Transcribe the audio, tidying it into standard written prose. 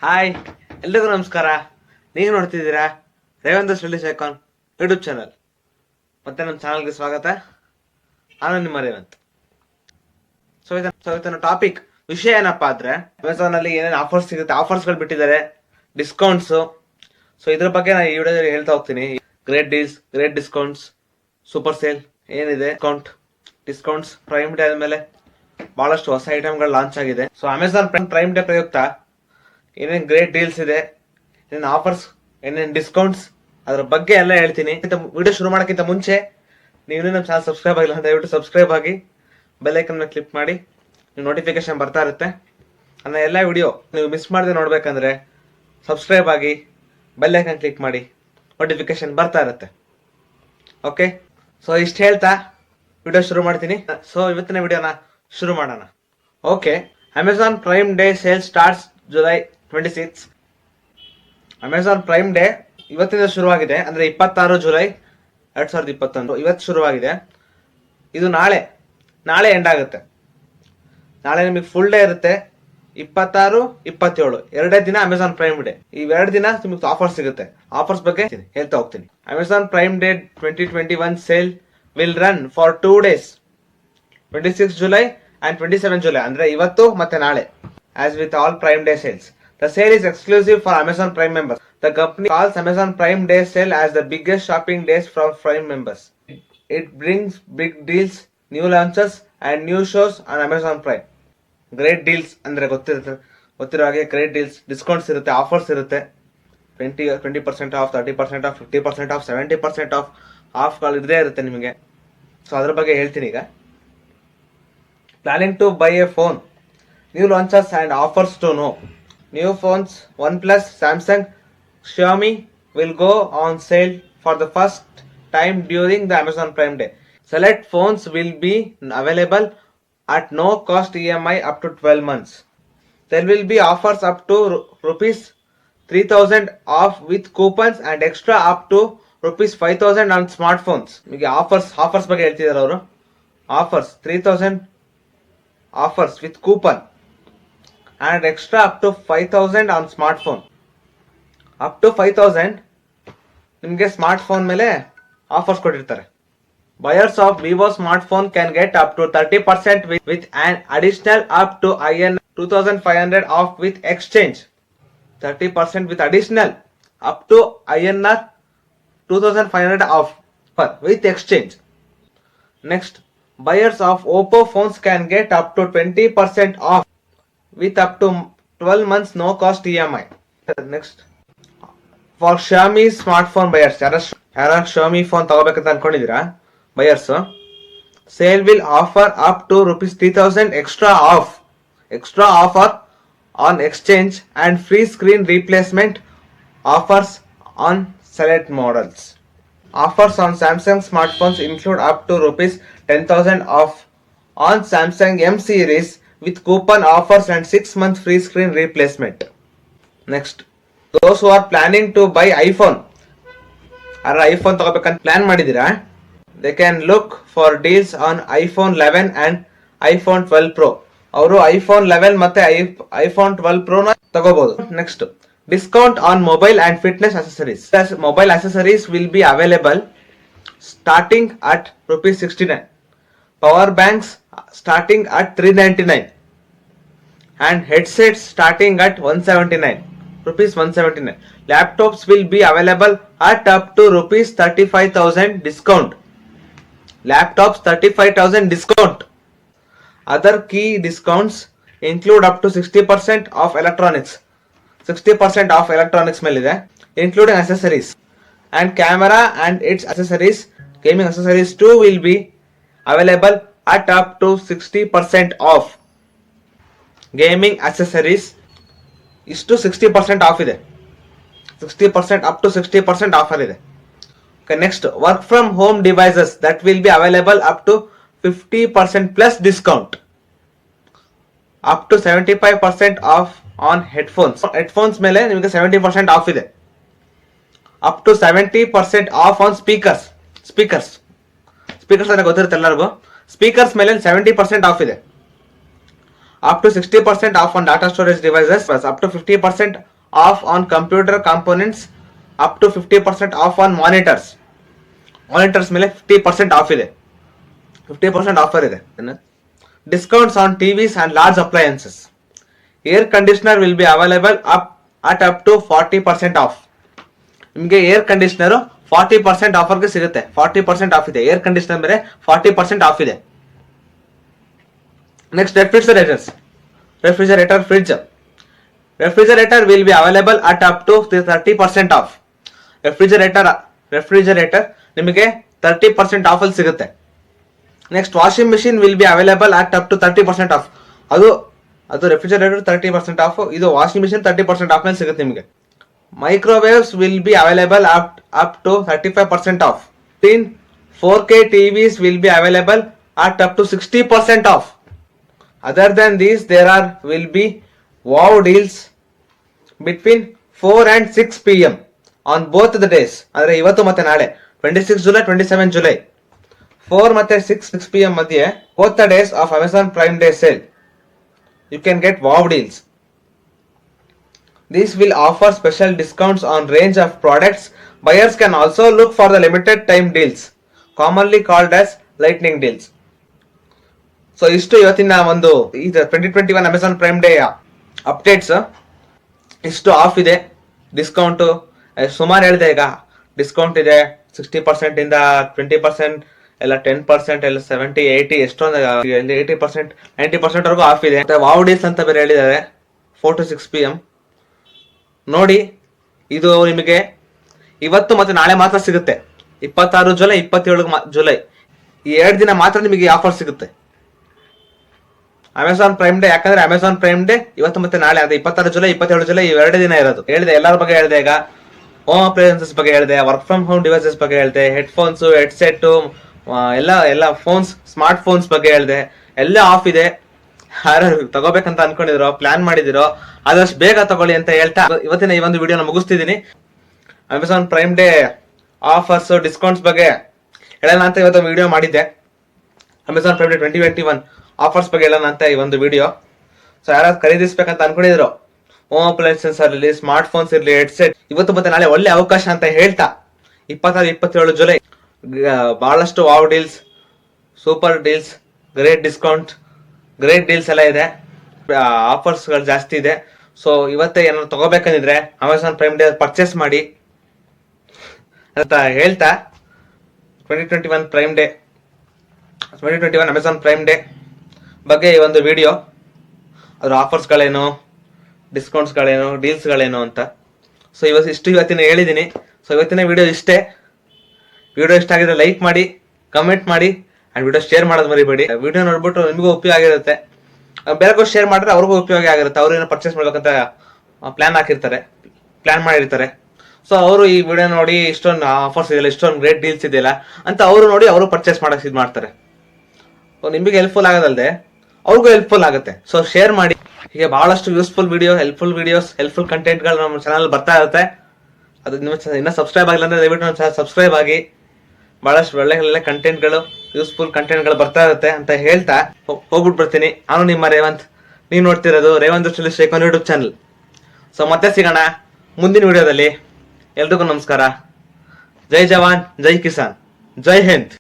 Hi, ಎಲ್ರಿಗೂ ನಮಸ್ಕಾರ. ನೀವು ನೋಡ್ತಿದ್ದೀರಾ Revanth studies icon YouTube channel. ಮತ್ತೆ ನಮ್ಮ ಚಾನಲ್ಗೆ ಸ್ವಾಗತ. ನಾನು ನಿಮ್ಮ ರೇವಂತ್. ಸೊ ಇದನ್ನ ಟಾಪಿಕ್ ವಿಷಯ ಏನಪ್ಪಾ ಅಂದ್ರೆ, ಅಮೆಝಾನ್ ಅಲ್ಲಿ ಏನೇನು ಆಫರ್ಸ್ ಸಿಗುತ್ತೆ, ಆಫರ್ಸ್ಗಳು ಬಿಟ್ಟಿದ್ದಾರೆ, ಡಿಸ್ಕೌಂಟ್ಸ್. ಸೊ ಇದ್ರ ಬಗ್ಗೆ ನಾನು ಈ ವಿಡಿಯೋದಲ್ಲಿ ಹೇಳ್ತಾ ಹೋಗ್ತೀನಿ. Great deals, great discounts, super sale ಏನಿದೆ, ಡಿಸ್ಕೌಂಟ್ಸ್ ಪ್ರೈಮ್ ಡೇ ಆದ್ಮೇಲೆ ಬಹಳಷ್ಟು ಹೊಸ ಐಟಮ್ಗಳು ಲಾಂಚ್ ಆಗಿದೆ. ಸೊ ಅಮೆಝಾನ್ ಪ್ರೈಮ್ ಡೇ ಪ್ರಯುಕ್ತ ಏನೇನು ಗ್ರೇಟ್ ಡೀಲ್ಸ್ ಇದೆ, ಏನೇನು ಆಫರ್ಸ್, ಏನೇನು ಡಿಸ್ಕೌಂಟ್ಸ್, ಅದ್ರ ಬಗ್ಗೆ ಎಲ್ಲ ಹೇಳ್ತೀನಿ. ವಿಡಿಯೋ ಶುರು ಮಾಡೋಕ್ಕಿಂತ ಮುಂಚೆ ನೀವು ನಮ್ಮ ಚಾನಲ್ ಸಬ್ಸ್ಕ್ರೈಬ್ ಆಗಿಲ್ಲ ಅಂತ ದಯವಿಟ್ಟು ಸಬ್ಸ್ಕ್ರೈಬ್ ಆಗಿ, ಬೆಲ್ ಐಕನ್ ಮೇಲೆ ಕ್ಲಿಕ್ ಮಾಡಿ, ನೀವು ನೋಟಿಫಿಕೇಶನ್ ಬರ್ತಾ ಇರುತ್ತೆ. ನನ್ನ ಎಲ್ಲ ವಿಡಿಯೋ ನೀವು ಮಿಸ್ ಮಾಡದೆ ನೋಡ್ಬೇಕಂದ್ರೆ ಸಬ್ಸ್ಕ್ರೈಬ್ ಆಗಿ, ಬೆಲ್ ಐಕನ್ ಕ್ಲಿಕ್ ಮಾಡಿ, ನೋಟಿಫಿಕೇಶನ್ ಬರ್ತಾ ಇರುತ್ತೆ. ಓಕೆ, ಸೊ ಇಷ್ಟು ಹೇಳ್ತಾ ವಿಡಿಯೋ ಶುರು ಮಾಡ್ತೀನಿ. ಸೊ ಇವತ್ತಿನ ವಿಡಿಯೋನ ಶುರು ಮಾಡೋಣ. Okay, Amazon prime day sale starts July 26. Amazon prime day ಇವತ್ತಿಂದ ಶುರುವಾಗಿದೆ, ಅಂದ್ರೆ 26 ಜುಲೈ 2021 ಇವತ್ತು ಶುರುವಾಗಿದೆ. ಇದು ನಾಳೆ ಎಂಡ್ ಆಗುತ್ತೆ. ನಾಳೆ ನಿಮಗೆ ಫುಲ್ ಡೇ ಇರುತ್ತೆ. 26, 27 ಎರಡೇ ದಿನ ಅಮೆಝಾನ್ ಪ್ರೈಮ್ ಡೇ. ಇವೆರಡು ದಿನ ನಿಮಗೆ ಆಫರ್ ಸಿಗುತ್ತೆ. ಆಫರ್ಸ್ ಬಗ್ಗೆ ಹೇಳ್ತಾ ಹೋಗ್ತೀನಿ. Amazon prime day 2021 sale will run for 2 days, 26 July and 27 July, ಅಂದ್ರೆ ಇವತ್ತು ಮತ್ತೆ ನಾಳೆ. As with all Prime Day sales, the sale is exclusive for Amazon Prime members. The company calls Amazon Prime Day sale as the biggest shopping days for Prime members. It brings big deals, new launches and new shows on Amazon Prime. Great deals ಅಂದ್ರೆ ಗೊತ್ತಿರೋ ಹಾಗೆ great deals, discounts ಇರುತ್ತೆ, offers ಇರುತ್ತೆ. 20% of, 30% of, 50% of, 70% ಆಫ್ಗಳು ಇದ್ದೇ ಇರುತ್ತೆ ನಿಮಗೆ. So ಅದ್ರ ಬಗ್ಗೆ ಹೇಳ್ತೀನಿ ಈಗ. Planning to buy a phone? New launches and offers to know. New phones, OnePlus, Samsung, Xiaomi will go on sale for the first time during the Amazon Prime Day. Select phones will be available at no cost EMI up to 12 months. There will be offers up to rupees 3000 off with coupons and extra up to rupees 5000 on smartphones. ನಿಮಗೆ offers ಬಗ್ಗೆ ಹೇಳ್ತಿದ್ದಾರೆ ಅವರು. Offers 3000 offers with coupon and extra up to 5000 on smartphone. Up to 5000 ನಿಮಗೆ smart phone ಮೇಲೆ offers ಕೊಟ್ಟಿರ್ತಾರೆ. Buyers of Vivo smartphone can get up to 30% with an additional up to INR 2500 off with exchange. 30% with additional up to INR 2500 off with exchange. Next, buyers of Oppo phones can get up to 20% off with up to 12 months no cost EMI. Next, for Xiaomi smartphone buyers, ಯಾರ Xiaomi phone ತಗೋಬೇಕಂತ ಅನ್ಕೊಂಡಿದ್ದೀರಾ buyers, sale will offer up to rupees 3000 extra offer on exchange and free screen replacement offers on select models. Offers on Samsung smartphones include up to rupees 10,000 off on Samsung M series with coupon offers and 6 months free screen replacement. Next, those who are planning to buy iPhone, iPhone ತಗೋಬೇಕಂತ plan ಮಾಡಿದ್ದೀರಾ, they can look for deals on iPhone 11 and iPhone 12 Pro. ಅವರು iPhone 11 ಮತ್ತೆ iPhone 12 Pro ನ ತಗೋಬಹುದು. Next, discount on mobile and fitness accessories. Mobile accessories will be available starting at rupees 69. Power banks starting at 399 and headsets starting at 179 rupees 179. Laptops will be available at up to rupees 35,000 discount. Laptops 35,000 discount. Other key discounts include up to 60% off electronics. 60% off electronics ಮೇಲಿದೆ, including accessories and camera and its accessories. Gaming accessories too will be available at up to 60% off. Gaming accessories ಇಷ್ಟು 60% of ಇದೆ. 60% up to 60% offer ಇದೆ. Okay, next, work from home devices that will be available up to 50% plus discount. Up to 75% off on headphones ಮೇಲೆ ನಿಮಗೆ 70% off ಇದೆ. Up to 70% off on speakers ಅಂದ್ರೆ ಗೊತ್ತಿರುತ್ತೆ ಎಲ್ಲರಿಗೂ. Speakers ಮೇಲೆ 70% ಆಫ್ ಇದೆ. up to 60% off on data storage devices, plus up to 50% off on computer components, up to 50% off on monitors. Monitors ಮೇಲೆ 50% of ಇದೆ, 50% ಆಫರ್ ಇದೆ. Discounts on TVs and large appliances. Air conditioner will be available up to 40% off. ನಿಮಗೆ air conditioner 40% ಆಫರ್ಗೆ ಸಿಗುತ್ತೆ. 40% off ಇದೆ air conditioner ಮೇಲೆ, 40% off ಇದೆ. Next fridge. Refrigerator will be available up to 30% off. Refrigerator ನಿಮಗೆ 30% off ಅಲ್ಲಿ ಸಿಗುತ್ತೆ. Next washing machine will be available up to 30% off. ಅದು ರೆಫ್ರಿಜರೇಟರ್ 30% ಆಫ್, ಇದು ವಾಷಿಂಗ್ ಮಿಷಿನ್ 30% ಆಫ್ ಮೇಲೆ ಸಿಗುತ್ತೆ ನಿಮಗೆ. Microwaves will be available up to 35% off. 4K TVs will be available at up to 60% off. Other than these, will be wow deals between 4 and 6 p.m. on both the days. ಅಂದರೆ ಇವತ್ತು ಮತ್ತೆ ನಾಳೆ 26 July 27 July 4 ಮತ್ತೆ 6 p.m. ಮಧ್ಯೆ both the days of Amazon Prime Day sale you can get wow deals. These will offer special discounts on range of products. Buyers can also look for the limited time deals, commonly called as lightning deals. So ಇಷ್ಟು ಇವತ್ತಿನ ಒಂದು 2021 Amazon prime day updates. ಇಷ್ಟು of ಇದೆ, discount ಸುಮಾರು ಹೇಳಿದೆ. ಈಗ discount ಇದೆ 60% ಇಂದ 20%, ಎಲ್ಲ 10%, ಎಲ್ಲ 70, 80, ಎಷ್ಟೊಂದು 80%, 90% ವರೆಗೂ ಆಫ್ ಇದೆ. ವಾವ್ ಡೀಲ್ಸ್ ಅಂತ ಬೇರೆ ಹೇಳಿದ್ದಾರೆ 4 to 6 p.m. ನೋಡಿ, ಇದು ನಿಮಗೆ ಇವತ್ತು ಮತ್ತೆ ನಾಳೆ ಮಾತ್ರ ಸಿಗುತ್ತೆ. 26 ಜುಲೈ 27 ಜುಲೈ ಈ 2 ದಿನ ಮಾತ್ರ ನಿಮಗೆ ಆಫರ್ ಸಿಗುತ್ತೆ ಅಮೆಝಾನ್ ಪ್ರೈಮ್ ಡೇ. ಯಾಕಂದ್ರೆ ಅಮೆಝಾನ್ ಪ್ರೈಮ್ ಡೇ ಇವತ್ತು ಮತ್ತೆ ನಾಳೆ, ಅದೇ 26 ಜುಲೈ 27 ಜುಲೈ ಈ 2 ದಿನ ಇರೋದು. ಹೇಳಿದೆ ಎಲ್ಲರ ಬಗ್ಗೆ ಹೇಳಿದೆ. ಈಗ ಹೋಮ್ ಅಪ್ಲಯನ್ಸಸ್ ಬಗ್ಗೆ ಹೇಳಿದೆ, ವರ್ಕ್ ಫ್ರಮ್ ಹೋಮ್ ಡಿವೈಸಸ್ ಬಗ್ಗೆ ಹೇಳಿದೆ, ಹೆಡ್ಫೋನ್ಸ್, ಹೆಡ್ಸೆಟ್, ಎಲ್ಲ ಫೋನ್ಸ್, ಸ್ಮಾರ್ಟ್ ಫೋನ್ಸ್ ಬಗ್ಗೆ ಹೇಳಿದೆ. ಎಲ್ಲ ಆಫ್ ಇದೆ. ಯಾರು ತಗೋಬೇಕಂತ ಅನ್ಕೊಂಡಿರೋ, ಪ್ಲಾನ್ ಮಾಡಿದಿರೋ ಆದಷ್ಟು ಬೇಗ ತಗೊಳ್ಳಿ ಅಂತ ಹೇಳ್ತಾ ಇವತ್ತಿನ ಈ ಒಂದು ವಿಡಿಯೋನ ಮುಗಿಸ್ತಿದ್ದೀನಿ. Amazon prime day offers, discounts ಬಗ್ಗೆ ಹೇಳೋಣ ಅಂತ ಇವತ್ತು ವಿಡಿಯೋ ಮಾಡಿದ್ದೆ. ಅಮೆಝಾನ್ ಪ್ರೈಮ್ ಡೇ 2021 ಆಫರ್ಸ್ ಬಗ್ಗೆ ಹೇಳೋಣ ಅಂತ ಈ ಒಂದು ವಿಡಿಯೋ. ಸೊ ಯಾರಾದ್ರು ಖರೀದಿಸ್ಬೇಕಂತ ಅನ್ಕೊಂಡಿದ್ರು, ಹೋಮ್ ಅಪ್ಲಯನ್ಸಸ್ ಇರಲಿ, ಸ್ಮಾರ್ಟ್ ಫೋನ್ಸ್ ಇರಲಿ, ಹೆಡ್ಸೆಟ್, ಇವತ್ತು ಮತ್ತೆ ನಾಳೆ ಒಳ್ಳೆ ಅವಕಾಶ ಅಂತ ಹೇಳ್ತಾ 26, 27 ಜುಲೈ ಬಹಳಷ್ಟು wow deals, super deals, great discount, great deals ಎಲ್ಲ ಇದೆ. ಆಫರ್ಸ್ಗಳು ಜಾಸ್ತಿ ಇದೆ. ಸೊ ಇವತ್ತೇ ಏನಾದ್ರು ತಗೋಬೇಕಂದಿದ್ರೆ ಅಮೆಝಾನ್ ಪ್ರೈಮ್ ಡೇ ಪರ್ಚೇಸ್ ಮಾಡಿ ಅಂತ ಹೇಳ್ತಾ 2021 prime day 2021 Amazon prime day ಬಗ್ಗೆ ಈ ಒಂದು ವಿಡಿಯೋ, ಅದ್ರ ಆಫರ್ಸ್ಗಳೇನು, ಡಿಸ್ಕೌಂಟ್ಸ್ಗಳೇನು, ಡೀಲ್ಸ್ಗಳೇನು ಅಂತ. ಸೊ ಇವತ್ತಿನ ಹೇಳಿದ್ದೀನಿ. ಸೊ ಇವತ್ತಿನ ವಿಡಿಯೋ ಇಷ್ಟೇ. ವಿಡಿಯೋ ಇಷ್ಟ ಆಗಿದ್ರೆ ಲೈಕ್ ಮಾಡಿ, ಕಮೆಂಟ್ ಮಾಡಿ, ಆ್ಯಂಡ್ ವಿಡಿಯೋ ಶೇರ್ ಮಾಡೋದು ಮರಿಬೇಡಿ. ವಿಡಿಯೋ ನೋಡ್ಬಿಟ್ಟು ನಿಮಗೂ ಉಪಯೋಗ ಆಗಿರುತ್ತೆ, ಬೇರೆಗೂ ಶೇರ್ ಮಾಡಿದ್ರೆ ಅವ್ರಿಗೂ ಉಪಯೋಗ ಆಗಿರುತ್ತೆ. ಅವ್ರು ಏನೋ ಪರ್ಚೇಸ್ ಮಾಡ್ಬೇಕಂತ ಪ್ಲಾನ್ ಮಾಡಿರ್ತಾರೆ. ಸೊ ಅವರು ಈ ವಿಡಿಯೋ ನೋಡಿ ಇಷ್ಟೊಂದು ಆಫರ್ಸ್ ಇದೆಯಲ್ಲ, ಇಷ್ಟೊಂದು ಗ್ರೇಟ್ ಡೀಲ್ಸ್ ಇದೆಯಲ್ಲ ಅಂತ ಅವರು ನೋಡಿ ಅವರು ಪರ್ಚೇಸ್ ಮಾಡಕ್ಕೆ ಇದು ಮಾಡ್ತಾರೆ. ನಿಮಗೆ ಹೆಲ್ಪ್ಫುಲ್ ಆಗೋದಲ್ಲದೆ ಅವ್ರಿಗೂ ಹೆಲ್ಪ್ಫುಲ್ ಆಗುತ್ತೆ. ಸೊ ಶೇರ್ ಮಾಡಿ. ಹೀಗೆ ಬಹಳಷ್ಟು ಯೂಸ್ಫುಲ್ ವಿಡಿಯೋ, ಹೆಲ್ಪ್ಫುಲ್ ಕಂಟೆಂಟ್ಗಳು ನಮ್ಮ ಚಾನಲ್ ಬರ್ತಾ ಇರುತ್ತೆ. ಅದು ನೀವು ಇನ್ನೂ ಸಬ್ಸ್ಕ್ರೈಬ್ ಆಗಿಲ್ಲ ಅಂದ್ರೆ ದಯವಿಟ್ಟು ನಮ್ಮ ಚಾನಲ್ ಸಬ್ಸ್ಕ್ರೈಬ್ ಆಗಿ. ಬಹಳಷ್ಟು ಒಳ್ಳೆ ಕಂಟೆಂಟ್ಗಳು, ಯೂಸ್ಫುಲ್ ಕಂಟೆಂಟ್ಗಳು ಬರ್ತಾ ಇರುತ್ತೆ ಅಂತ ಹೇಳ್ತಾ ಹೋಗ್ಬಿಟ್ಟು ಬರ್ತೀನಿ. ನಾನು ನಿಮ್ಮ ರೇವಂತ್, ನೀವು ನೋಡ್ತಿರೋದು Revanth Srikanth YouTube channel. So ಮತ್ತೆ ಸಿಗೋಣ ಮುಂದಿನ ವಿಡಿಯೋದಲ್ಲಿ. ಎಲ್ರಿಗೂ ನಮಸ್ಕಾರ. ಜೈ ಜವಾನ್, ಜೈ ಕಿಸಾನ್, ಜೈ ಹಿಂದ್.